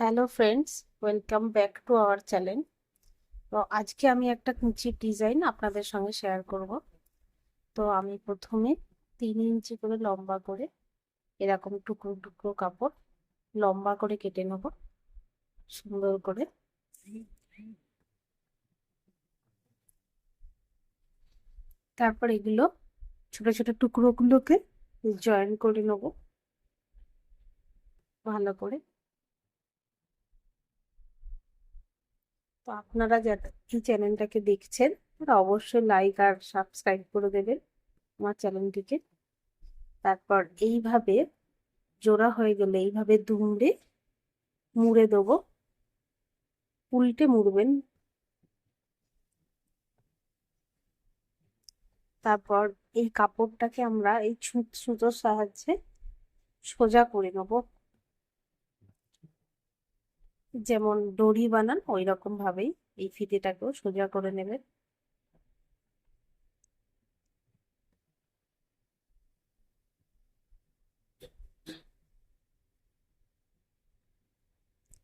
Hello friends, welcome back to our channel. তো আজকে আমি একটা কুচির ডিজাইন আপনাদের সঙ্গে শেয়ার করব। তো আমি প্রথমে 3 ইঞ্চি করে লম্বা করে এরকম টুকরো টুকরো কাপড় লম্বা করে কেটে নেব সুন্দর করে। তারপর এগুলো ছোট ছোট টুকরোগুলোকে জয়েন করে নেব ভালো করে। তো আপনারা যারা এই চ্যানেলটাকে দেখছেন তারা অবশ্যই লাইক আর সাবস্ক্রাইব করে দেবেন আমার চ্যানেলটিকে। তারপর এইভাবে জোড়া হয়ে গেলে এইভাবে দুমড়ে মুড়ে দেবো, উল্টে মুড়বেন। তারপর এই কাপড়টাকে আমরা এই সুতোর সাহায্যে সোজা করে নেব, যেমন দড়ি বানান ওই রকম ভাবেই এই ফিতেটাকেও সোজা করে নেবেন।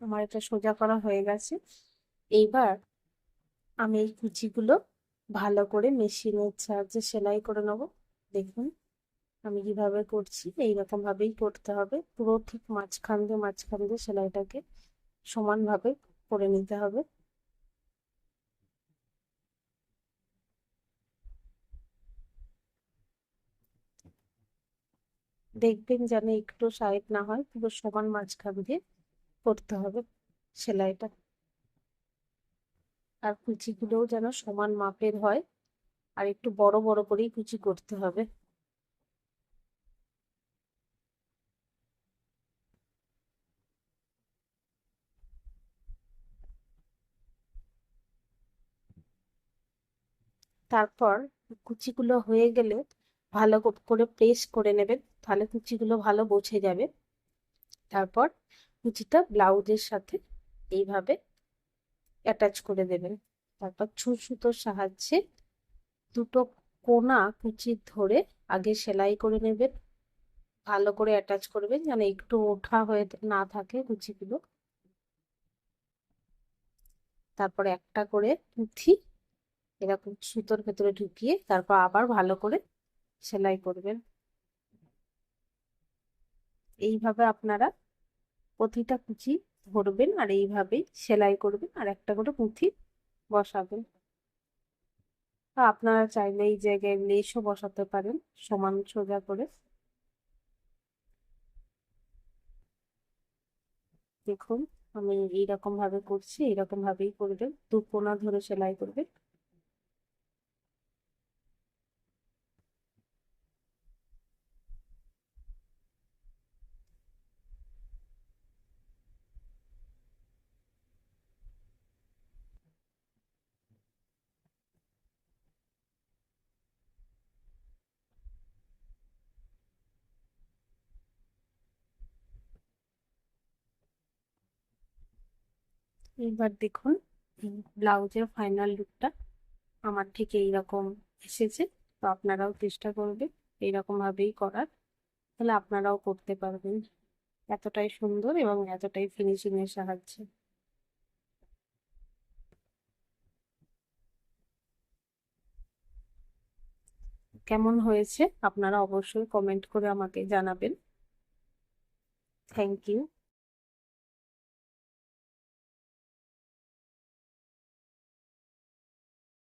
আমার এটা সোজা করা হয়ে গেছে। এইবার আমি এই কুচিগুলো ভালো করে মেশিনের সাহায্যে সেলাই করে নেব। দেখুন আমি কিভাবে করছি, এইরকম ভাবেই করতে হবে। পুরো ঠিক মাঝখান দিয়ে সেলাইটাকে সমানভাবে করে নিতে হবে। দেখবেন যেন একটু সাইড না হয়, পুরো সমান মাঝখান দিয়ে করতে হবে সেলাইটা। আর কুচিগুলোও যেন সমান মাপের হয়, আর একটু বড় বড় করেই কুচি করতে হবে। তারপর কুচিগুলো হয়ে গেলে ভালো করে প্রেস করে নেবেন, তাহলে কুচিগুলো ভালো বসে যাবে। তারপর কুচিটা ব্লাউজের সাথে এইভাবে অ্যাটাচ করে দেবেন। তারপর সুতোর সাহায্যে দুটো কোনা কুচি ধরে আগে সেলাই করে নেবেন, ভালো করে অ্যাটাচ করবেন যেন একটু ওঠা হয়ে না থাকে কুচিগুলো। তারপর একটা করে পুঁথি এরকম সুতোর ভেতরে ঢুকিয়ে তারপর আবার ভালো করে সেলাই করবেন। এইভাবে আপনারা প্রতিটা কুচি ধরবেন আর এইভাবেই সেলাই করবেন আর একটা করে পুঁথি বসাবেন। আপনারা চাইলে এই জায়গায় লেসও বসাতে পারেন সমান সোজা করে। দেখুন আমি এইরকম ভাবে করছি, এইরকম ভাবেই করবেন, দু কোনা ধরে সেলাই করবেন। এইবার দেখুন ব্লাউজের ফাইনাল লুকটা আমার ঠিক এইরকম এসেছে। তো আপনারাও চেষ্টা করবেন এইরকম ভাবেই করার, তাহলে আপনারাও করতে পারবেন এতটাই সুন্দর এবং এতটাই ফিনিশিং এর সাহায্যে। কেমন হয়েছে আপনারা অবশ্যই কমেন্ট করে আমাকে জানাবেন। Thank you.